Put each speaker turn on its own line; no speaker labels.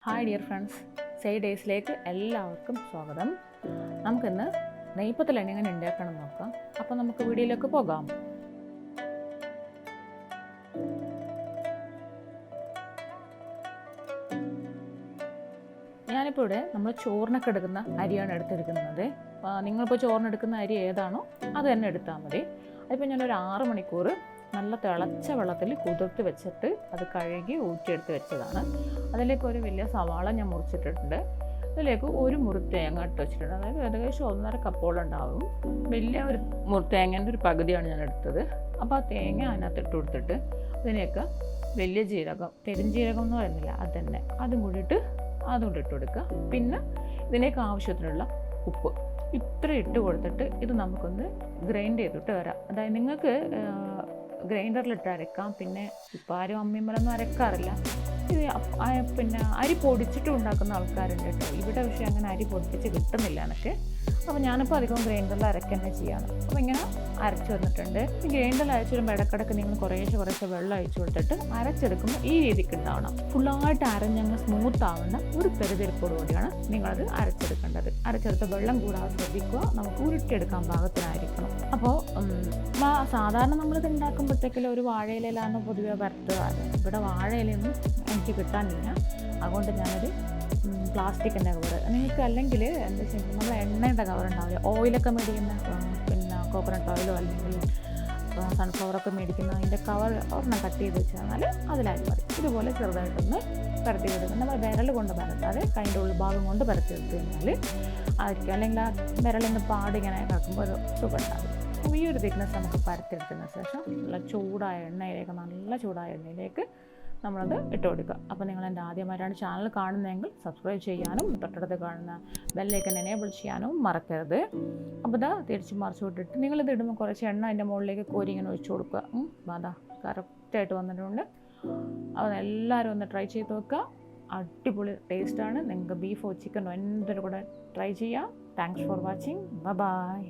Hi dear friends, say ഡേയ്സിലേക്ക് എല്ലാവർക്കും സ്വാഗതം. നമുക്കിന്ന് നെയ്പത്തൽ എങ്ങനെ ഉണ്ടാക്കണം നോക്കാം. അപ്പോൾ നമുക്ക് വീഡിയോയിലേക്ക് പോകാം. ഞാനിപ്പോൾ ഇവിടെ നമ്മൾ ചോറിനൊക്കെ എടുക്കുന്ന അരിയാണ് എടുത്തിരിക്കുന്നത്. നിങ്ങളിപ്പോൾ ചോറിനെടുക്കുന്ന അരി ഏതാണോ അത് തന്നെ എടുത്താൽ മതി. അതിപ്പോൾ ഞാനൊരു 6 മണിക്കൂർ നല്ല തിളച്ച വെള്ളത്തിൽ കുതിർത്ത് വെച്ചിട്ട് അത് കഴുകി ഊറ്റിയെടുത്ത് വെച്ചതാണ്. അതിലേക്ക് ഒരു വലിയ സവാള ഞാൻ മുറിച്ചിട്ടിട്ടുണ്ട്. അതിലേക്ക് ഒരു മുറി തേങ്ങ ഇട്ട് വെച്ചിട്ടുണ്ട്. അതായത് ഏകദേശം 1.5 കപ്പോളം ഉണ്ടാവും. വലിയ ഒരു തേങ്ങേൻ്റെ ഒരു പകുതിയാണ് ഞാൻ എടുത്തത്. അപ്പോൾ ആ തേങ്ങ അതിനകത്ത് ഇട്ട് കൊടുത്തിട്ട് അതിലേക്ക് വലിയ ജീരകം, പെരുംജീരകം എന്ന് പറയുന്നില്ല, അത് തന്നെ, അതും കൂടിയിട്ട് അതുകൊണ്ട് ഇട്ട് കൊടുക്കുക. പിന്നെ ഇതിലേക്ക് ആവശ്യത്തിനുള്ള ഉപ്പ് ഇത്ര ഇട്ട് കൊടുത്തിട്ട് ഇത് നമുക്കൊന്ന് ഗ്രൈൻഡ് ചെയ്തിട്ട് വരാം. അതായത് നിങ്ങൾക്ക് ഗ്രൈൻഡറിലിട്ട് അരക്കാം. പിന്നെ ഇപ്പോൾ ആരും അമ്മിമ്മലൊന്നും അരക്കാറില്ല. ഇത് പിന്നെ അരി പൊടിച്ചിട്ട് ഉണ്ടാക്കുന്ന ആൾക്കാരുണ്ട് കേട്ടോ. ഇവിടെ പക്ഷേ അങ്ങനെ അരി പൊടിപ്പിച്ച് കിട്ടുന്നില്ല എനിക്ക്. അപ്പോൾ ഞാനിപ്പോൾ അധികം ഗ്രൈൻഡറിൽ അരയ്ക്കുക ചെയ്യാണ്. അപ്പോൾ ഇങ്ങനെ അരച്ച് വന്നിട്ടുണ്ട്. ഈ ഗ്രൈൻഡറിൽ അരച്ച് വരുമ്പോൾ ഇടക്കിടക്ക് നിങ്ങൾ കുറേശ്ശെ വെള്ളം ഒഴിച്ച് കൊടുത്തിട്ട് അരച്ചെടുക്കുമ്പോൾ ഈ രീതിക്ക് ഉണ്ടാവണം. ഫുള്ളായിട്ട് അരഞ്ഞങ്ങ് സ്മൂത്ത് ആവുന്ന ഒരു പെരുതിരിപ്പോടുകൂടിയാണ് നിങ്ങളത് അരച്ചെടുക്കേണ്ടത്. അരച്ചെടുത്ത് വെള്ളം കൂടാതെ ശ്രദ്ധിക്കുക. നമുക്ക് ഉരുട്ടിയെടുക്കാൻ പാകത്തിനായിരിക്കണം. അപ്പോൾ സാധാരണ നമ്മളിത് ഉണ്ടാക്കുമ്പോഴത്തേക്കും ഒരു വാഴയിലാണ് പൊതുവെ വറുത്തുക. ഇവിടെ വാഴയിലൊന്നും എനിക്ക് കിട്ടാനില്ല. അതുകൊണ്ട് ഞാനൊരു പ്ലാസ്റ്റിക്കിൻ്റെ കവർ, നിങ്ങൾക്ക് അല്ലെങ്കിൽ എന്താ വെച്ചാൽ നമ്മൾ എണ്ണയുടെ കവർ ഉണ്ടാവില്ല, ഓയിലൊക്കെ മേടിക്കുന്ന, പിന്നെ കോക്കനട്ട് ഓയിലോ അല്ലെങ്കിൽ സൺഫ്ലവറൊക്കെ മേടിക്കുന്ന അതിൻ്റെ കവർ ഒരെണ്ണം കട്ട് ചെയ്ത് വെച്ചാൽ അതിലായി മതി. ഇതുപോലെ ചെറുതായിട്ടൊന്ന് പരത്തി എടുക്കുക. നമ്മൾ വിരൽ കൊണ്ട് പരത്താതെ കൈൻ്റെ ഉൾഭാഗം കൊണ്ട് പരത്തി എടുത്തു കഴിഞ്ഞാൽ ആയിരിക്കും. അല്ലെങ്കിൽ ആ വിരലിൻ്റെ പാട് ഇങ്ങനെ കിടക്കുമ്പോൾ ഒരു സുഖം ഉണ്ടാകും. അപ്പോൾ ഈ ഒരു തിക്നെസ് നമുക്ക് പരത്തിയെടുത്തതിന് ശേഷം നല്ല ചൂടായ എണ്ണയിലേക്ക് നമ്മളത് ഇട്ട് കൊടുക്കുക. അപ്പോൾ നിങ്ങൾ എൻ്റെ ആദ്യമായിട്ടാണ് ചാനൽ കാണുന്നതെങ്കിൽ സബ്സ്ക്രൈബ് ചെയ്യാനും തൊട്ടടുത്ത് കാണുന്ന ബെല്ലൈക്കൺ എനേബിൾ ചെയ്യാനും മറക്കരുത്. അപ്പോൾ ഇതാ തിരിച്ച് മറിച്ച് വിട്ടിട്ട് നിങ്ങളിത് ഇടുമ്പോൾ കുറച്ച് എണ്ണ അതിൻ്റെ മുകളിലേക്ക് കോരി ഇങ്ങനെ ഒഴിച്ച് കൊടുക്കുക. അതാ കറക്റ്റായിട്ട് വന്നിട്ടുണ്ട്. അപ്പോൾ എല്ലാവരും ഒന്ന് ട്രൈ ചെയ്ത് നോക്കുക. അടിപൊളി ടേസ്റ്റാണ്. നിങ്ങൾക്ക് ബീഫോ ചിക്കനോ എന്തൊരു കൂടെ ട്രൈ ചെയ്യാം. Thanks for watching. ബൈ.